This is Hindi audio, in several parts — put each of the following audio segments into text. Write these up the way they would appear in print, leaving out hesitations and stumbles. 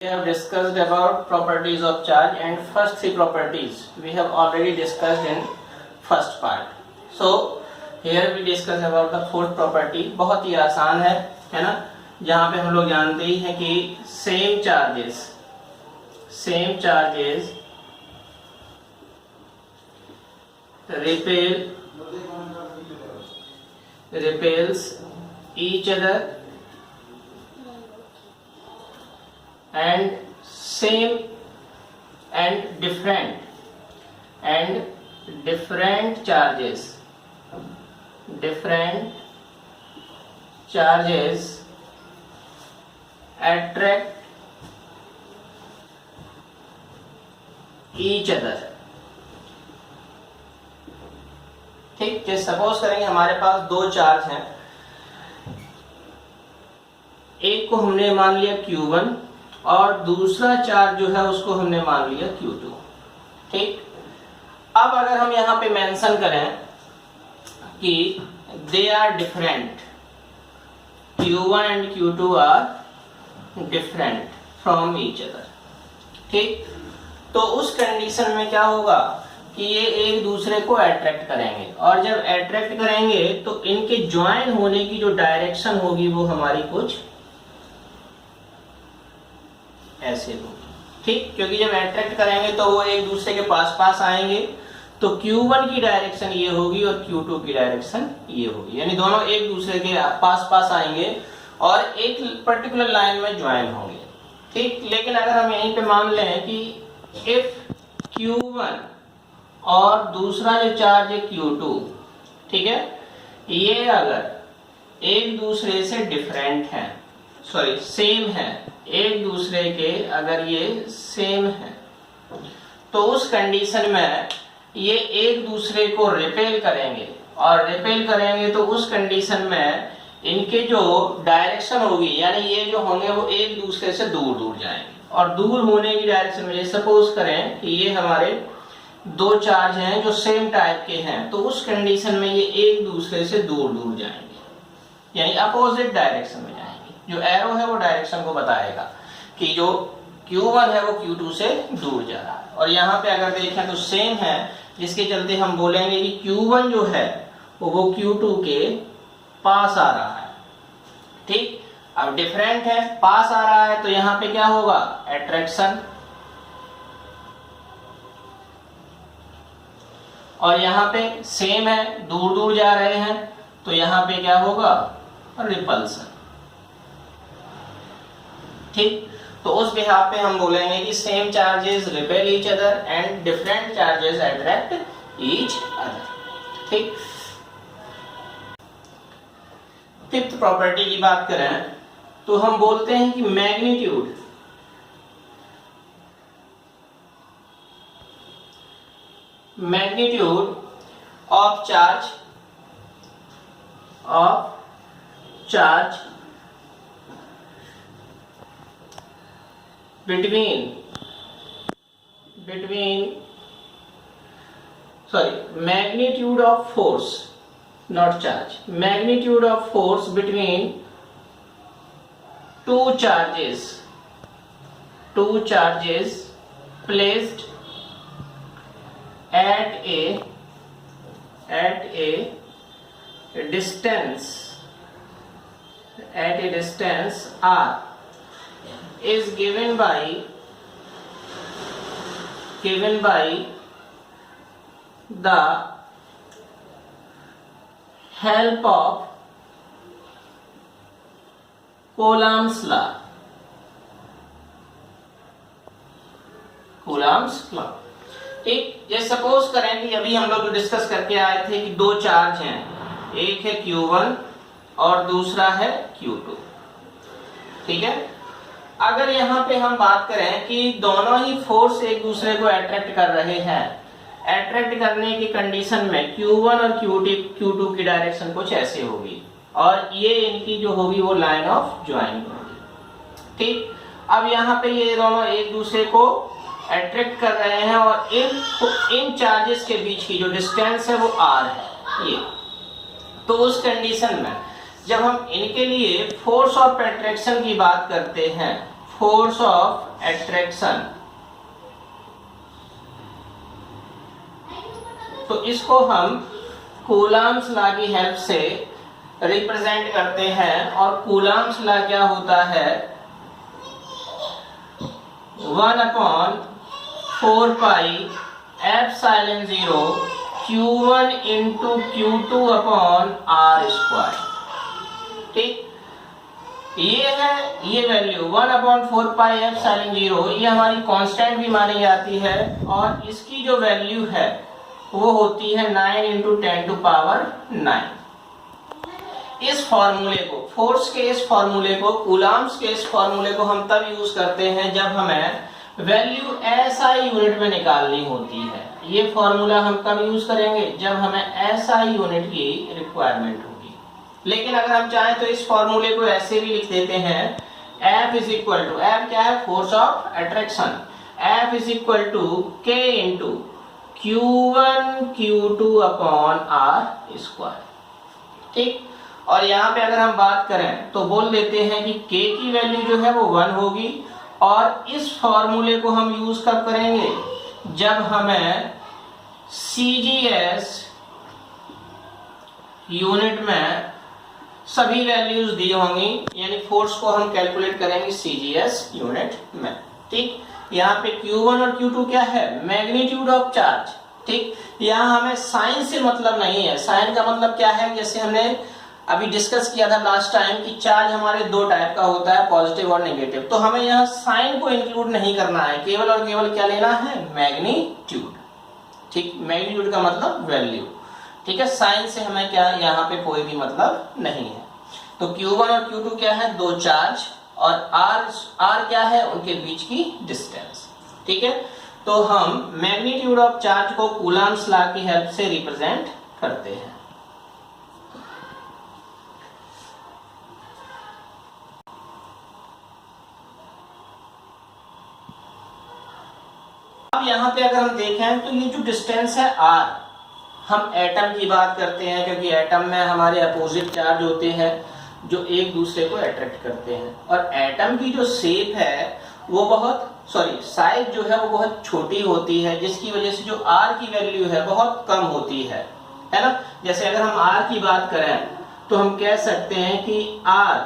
We have discussed about properties of charge, and first three properties we have already discussed in first part. So here we discuss about the fourth property. बहुत ही आसान है ना, जहाँ पे हम लोग जानते ही हैं कि same charges repels each other and same and different charges attract each other. ठीक, जैसे सपोज करेंगे हमारे पास दो चार्ज हैं, एक को हमने मान लिया Q1 और दूसरा चार्ज जो है उसको हमने मान लिया Q2. ठीक, अब अगर हम यहाँ पे मेंशन करें कि they are different, Q1 and Q2 are different from each other. ठीक, तो उस कंडीशन में क्या होगा कि ये एक दूसरे को अट्रैक्ट करेंगे, और जब अट्रैक्ट करेंगे तो इनके ज्वाइन होने की जो डायरेक्शन होगी वो हमारी कुछ ऐसे होगी. ठीक, क्योंकि जब अट्रैक्ट करेंगे तो वो एक दूसरे के पास आएंगे, तो Q1 की डायरेक्शन ये होगी और Q2 की डायरेक्शन ये होगी, यानी दोनों एक दूसरे के पास आएंगे और एक पर्टिकुलर लाइन में ज्वाइन होंगे. ठीक, लेकिन अगर हम यहीं पे मान लें कि इफ Q1 और दूसरा जो चार्ज है Q2, ठीक है, ये अगर एक दूसरे से डिफरेंट है, सॉरी सेम है, एक दूसरे के अगर ये सेम है, तो उस कंडीशन में ये एक दूसरे को रिपेल करेंगे, और रिपेल करेंगे तो उस कंडीशन में इनके जो डायरेक्शन होगी, यानी ये जो होंगे वो एक दूसरे से दूर जाएंगे, और दूर होने की डायरेक्शन में सपोज करें कि ये हमारे दो चार्ज हैं जो सेम टाइप के हैं, तो उस कंडीशन में ये एक दूसरे से दूर जाएंगे, यानी अपोजिट डायरेक्शन में जाएंगे. जो एरो है वो डायरेक्शन को बताएगा कि जो Q1 है वो Q2 से दूर जा रहा है, और यहाँ पे अगर देखें तो सेम है, जिसके चलते हम बोलेंगे कि Q1 जो है वो Q2 के पास आ रहा है. ठीक, अब डिफरेंट है, पास आ रहा है, तो यहाँ पे क्या होगा, अट्रैक्शन, और यहाँ पे सेम है, दूर जा रहे हैं, तो यहाँ पे क्या होगा, रिपल्सन. ठीक, तो उस बिहाफ पे हम बोलेंगे कि same charges repel each other and different charges attract each other. ठीक, फिफ्थ प्रॉपर्टी की बात करें तो हम बोलते हैं कि magnitude of charge magnitude of force, not charge, magnitude of force between two charges placed at a distance r is given by the help of Coulomb's law. ठीक, जैसे सपोज करें कि अभी हम लोग डिस्कस करके आए थे कि दो चार्ज हैं, एक है Q1 और दूसरा है Q2. ठीक है, अगर यहाँ पे हम बात करें कि दोनों ही फोर्स एक दूसरे को अट्रैक्ट कर रहे हैं, अट्रैक्ट करने की कंडीशन में Q1 और Q2 की डायरेक्शन कुछ ऐसे होगी, और ये इनकी जो होगी वो लाइन ऑफ ज्वाइनिंग होगी. ठीक, अब यहाँ पे ये दोनों एक दूसरे को अट्रैक्ट कर रहे हैं, और इन चार्जेस के बीच की जो डिस्टेंस है वो r है ये. तो उस कंडीशन में जब हम इनके लिए फोर्स ऑफ अट्रैक्शन की बात करते हैं, फोर्स ऑफ एट्रैक्शन। तो इसको हम कूलम्ब्स लॉ की हेल्प से रिप्रेजेंट करते हैं, और कूलम्ब्स लॉ क्या होता है, 1/4 epsilon 0 Q1 into Q2 upon R square. ठीक, ये है ये वैल्यू 1/4 एप्सिलॉन 0, ये हमारी कांस्टेंट भी मानी जाती है, और इसकी जो वैल्यू है वो होती है 9 इंटू 10⁹। इस फॉर्मूले को, फोर्स के इस फॉर्मूले को, कूलम्ब्स के इस फॉर्मूले को हम तब यूज करते हैं जब हमें वैल्यू SI यूनिट में निकालनी होती है। ये फॉर्मूला हम कब यूज करेंगे, जब हमें SI यूनिट की रिक्वायरमेंट होगी। लेकिन अगर हम चाहें तो इस फॉर्मूले को ऐसे भी लिख देते हैं, F is equal to, F क्या है, force of attraction, F is equal to K into Q1 Q2 upon R square. ठीक, और यहाँ पे अगर हम बात करें तो बोल देते हैं कि K की वैल्यू जो है वो 1 होगी, और इस फॉर्मूले को हम यूज कब करेंगे, जब हमें CGS यूनिट में सभी वैल्यूज दी होंगी, यानी फोर्स को हम कैलकुलेट करेंगे CGS यूनिट में। ठीक, यहाँ पे Q1 और Q2 क्या है, मैग्नीट्यूड ऑफ चार्ज। ठीक, यहाँ हमें साइन से मतलब नहीं है। साइन का मतलब क्या है, जैसे हमने अभी डिस्कस किया था लास्ट टाइम कि चार्ज हमारे दो टाइप का होता है, पॉजिटिव और नेगेटिव। तो हमें यहाँ साइन को इंक्लूड नहीं करना है, केवल और केवल क्या लेना है, मैग्नीट्यूड। ठीक, मैग्नीट्यूड का मतलब वैल्यू। ठीक है, साइन से हमें क्या यहाँ पे कोई भी मतलब नहीं है। तो Q1 और Q2 क्या है, दो चार्ज, और R क्या है, उनके बीच की डिस्टेंस। ठीक है, तो हम मैग्नीट्यूड ऑफ चार्ज को कूलम्ब्स लॉ की हेल्प से रिप्रेजेंट करते हैं। अब यहाँ पे अगर हम देखें तो ये जो डिस्टेंस है R, हम एटम की बात करते हैं, क्योंकि एटम में हमारे अपोजिट चार्ज होते हैं जो एक दूसरे को अट्रैक्ट करते हैं, और एटम की जो शेप है वो साइज जो है वो बहुत छोटी होती है, जिसकी वजह से जो R की वैल्यू है बहुत कम होती है ना। जैसे अगर हम R की बात करें तो हम कह सकते हैं कि R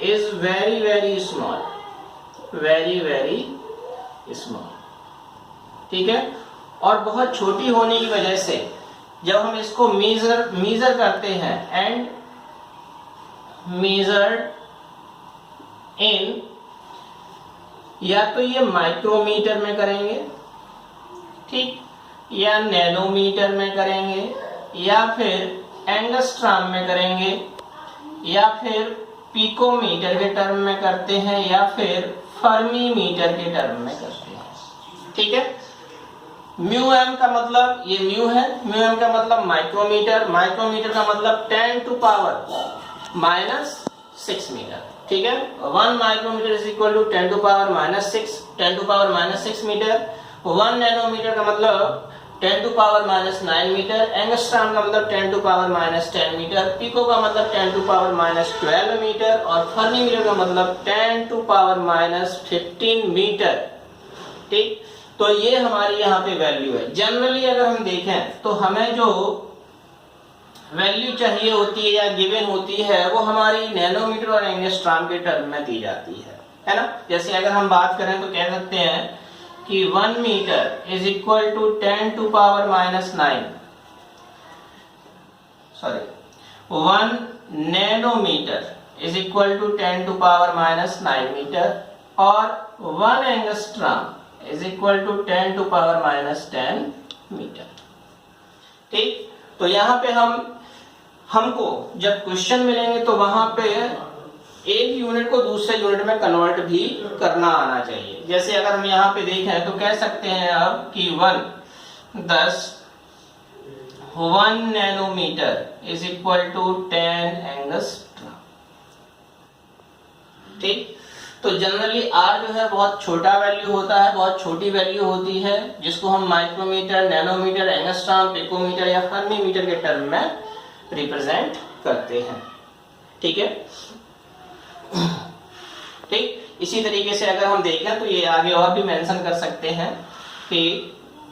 is very very small, very very small. ठीक है, और बहुत छोटी होने की वजह से जब हम इसको मेजर करते हैं, एंड मेजर्ड इन, या तो ये माइक्रोमीटर में करेंगे, ठीक, या नैनोमीटर में करेंगे, या फिर एंगस्ट्रॉम में करेंगे, या फिर पिकोमीटर के टर्म में करते हैं, या फिर फर्मी मीटर के टर्म में करते हैं। ठीक है, म्यू एम का मतलब ये म्यू है, म्यू एम का मतलब माइक्रोमीटर, माइक्रोमीटर का मतलब 10⁻⁻⁶ मीटर। ठीक है, 1 micrometre is equal to 10⁻⁻⁶, 10⁻⁻⁶ metre. 1 nanometre का मतलब 10⁻⁹ मीटर, एंगस्ट्रॉम का मतलब 10⁻⁻10 मीटर, पिको का मतलब 10⁻12 मीटर, और फर्मी मीटर का मतलब 10⁻15 मीटर। ठीक, तो ये हमारी यहाँ पे वैल्यू है। जनरली अगर हम देखें तो हमें जो वैल्यू चाहिए होती है या गिवन होती है वो हमारी नैनोमीटर और एंगस्ट्रॉम के टर्म में दी जाती है ना। जैसे अगर हम बात करें तो कह सकते हैं कि 1 metre is equal to 10⁻⁹, sorry 1 nanometre is equal to 10⁻⁹ metre, और 1 angstrom is equal to 10⁻⁻10 metre. ठीक, तो यहाँ पे हमको जब क्वेश्चन मिलेंगे तो वहां पे एक यूनिट को दूसरे यूनिट में कन्वर्ट भी करना आना चाहिए। जैसे अगर हम यहाँ पे देखें तो कह सकते हैं अब कि 1 nanometre is equal to 10 angstrom. ठीक, तो जनरली R जो है बहुत छोटा वैल्यू होता है, बहुत छोटी वैल्यू होती है, जिसको हम माइक्रोमीटर, नैनोमीटर, एंगस्ट्रॉम, पिकोमीटर या फर्मी मीटर के टर्म में रिप्रेजेंट करते हैं। ठीक है, ठीक, इसी तरीके से अगर हम देखें तो ये आगे और भी मेंशन कर सकते हैं कि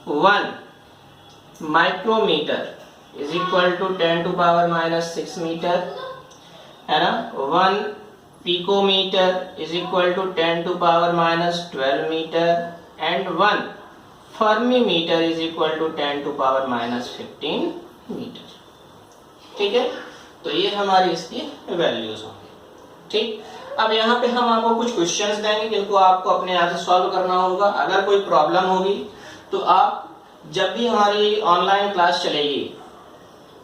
1 micrometre is equal to 10⁻⁻6 metre, है ना। 1 picometre is equal to 10⁻12 metre and 1 fermi metre is equal to 10⁻15 metre. ठीक है, तो ये हमारी इसकी वैल्यूज होंगी। ठीक, अब यहाँ पे हम आपको कुछ क्वेश्चंस देंगे जिनको आपको अपने यहाँ से सॉल्व करना होगा। अगर कोई प्रॉब्लम होगी तो आप जब भी हमारी ऑनलाइन क्लास चलेगी,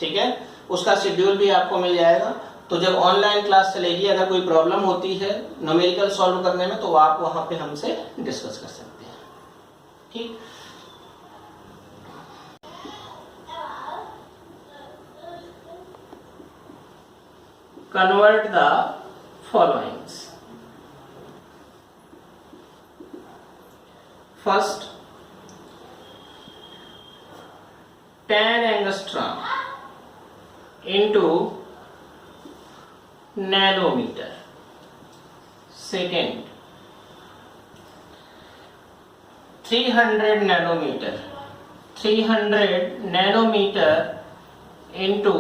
ठीक है, उसका शेड्यूल भी आपको मिल जाएगा। तो जब ऑनलाइन क्लास चलेगी, अगर कोई प्रॉब्लम होती है न्यूमेरिकल सॉल्व करने में, तो आप वहां पे हमसे डिस्कस कर सकते हैं। ठीक, convert the followings. First, 10 angstrom into nanometer. Second, 300 nanometer. 300 nanometer into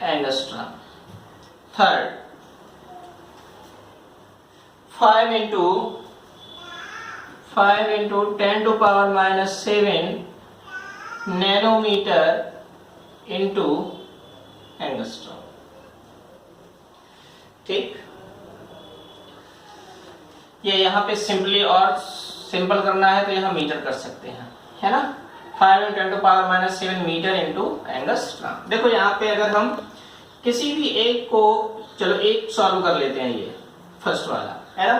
angstrom. Third, 5 into 10⁻⁷ nanometer into angstrom। ठीक, ये यहाँ पे सिंपली और सिंपल करना है तो यहाँ मीटर कर सकते हैं, है ना। 5 into 10⁻⁷ मीटर इंटू एंगस्ट्रॉम। देखो यहाँ पे अगर हम किसी भी एक को, चलो एक सॉल्व कर लेते हैं, ये फर्स्ट वाला है ना।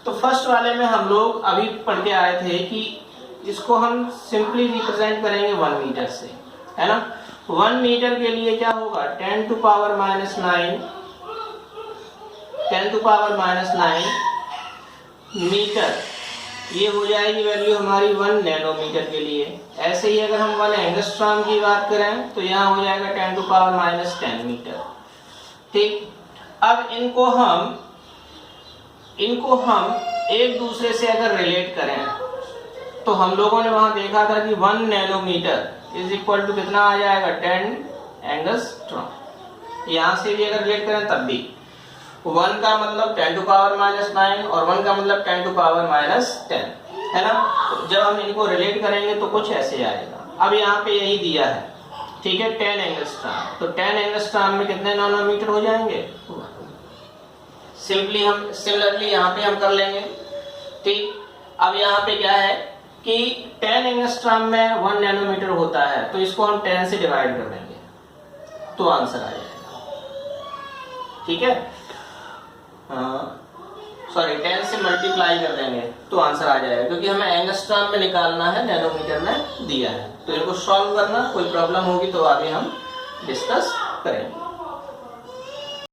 तो फर्स्ट वाले में हम लोग अभी पढ़ के आए थे कि इसको हम सिंपली रिप्रेजेंट करेंगे 1 मीटर से, है ना। 1 मीटर के लिए क्या होगा, 10⁻⁹ मीटर, ये हो जाएगी वैल्यू हमारी 1 नैनोमीटर के लिए। ऐसे ही अगर हम 1 एंगस्ट्रॉम की बात करें तो यहाँ हो जाएगा 10⁻⁻10 मीटर। ठीक, अब इनको हम एक दूसरे से अगर रिलेट करें तो हम लोगों ने वहां देखा था कि 1 नैनोमीटर इज इक्वल टू कितना आ जाएगा, 10 एंगस्ट्रॉम। यहां से भी अगर रिलेट करें तब भी 1 का मतलब 10⁻⁹ और 1 का मतलब 10⁻⁻10, है ना। तो जब हम इनको रिलेट करेंगे तो कुछ ऐसे आएगा। अब यहाँ पे यही दिया है, ठीक है, 10 एंगस्ट्रॉम। तो 10 एंगस्ट्रॉम में कितने नैनोमीटर हो जाएंगे, सिंपली हम सिमिलरली यहाँ पे हम कर लेंगे। ठीक, अब यहाँ पे क्या है कि 10 एंगस्ट्रॉम में 1 नैनोमीटर होता है, तो इसको हम 10 से डिवाइड कर देंगे तो आंसर आ जाएगा। ठीक है, सॉरी 10 से मल्टीप्लाई कर देंगे तो आंसर आ जाएगा, क्योंकि हमें एंगस्ट्रॉम में निकालना है, नैनोमीटर में दिया है। तो इनको सॉल्व करना, कोई प्रॉब्लम होगी तो आगे हम डिस्कस करेंगे।